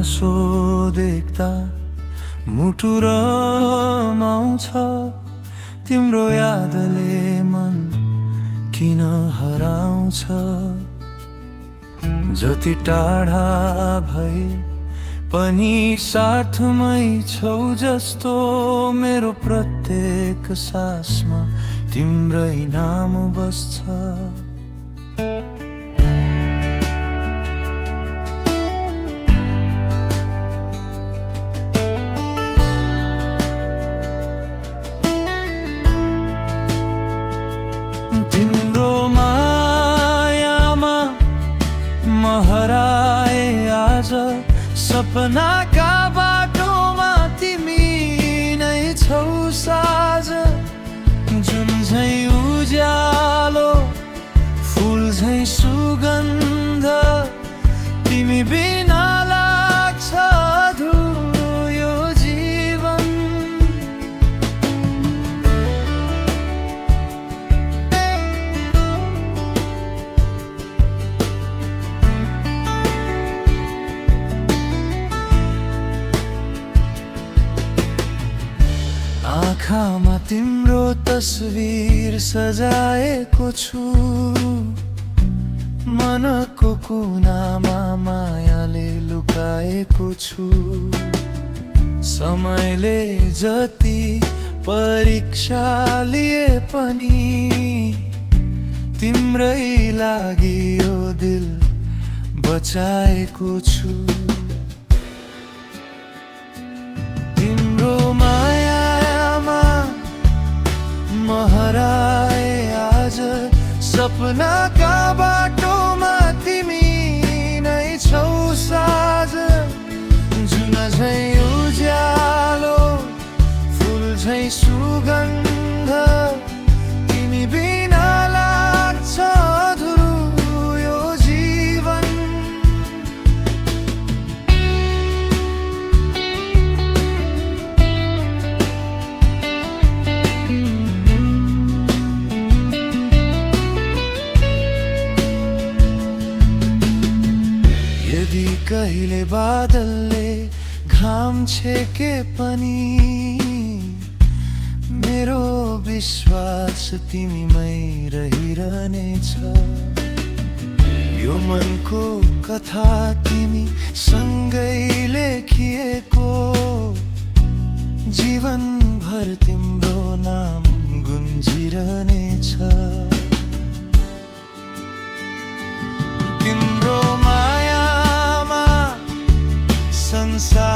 गुनासो देख्दा मुटु रमाउँछ। तिम्रो यादले मन किन हराउँछ। जति टाढा भए पनि साथमै छौ जस्तो, मेरो प्रत्येक सासमा तिम्रै नाम बस्छ। तिम्रो मायामा म हराए आज, सपनाका बाटोमा तिमी नै छौ साझ। जुन झैँ उज्यालो फुल झैँ सुगन्ध, तिमी बिना लाग्छ अधुरो यो जीवन। आँखामा तिम्रो तस्बिर सजाएको छु, मनको कुनामा मायाले लुकाएको छु। समयले जति परीक्षा लिए पनि तिम्रै लागि यो दिल बचाएको छु। तिम्रो मायामा म हराए आज, सपनाका बाटोमा तिमी नै छौ साझ। जुन झैँ उज्यालो फुल झैँ सुगन्ध, तिमी बिना लाग्छ अधुरो यो जीवन। यदि कहिले बादलले घाम छेके पनि, मेरो विश्वास तिमीमै रहिरहनेछ। यो मनको कथा तिमी सँगै लेखिएको, जीवनभर तिम्रो नाम गुन्जिरहनेछ। तिम्रो मायामा संसार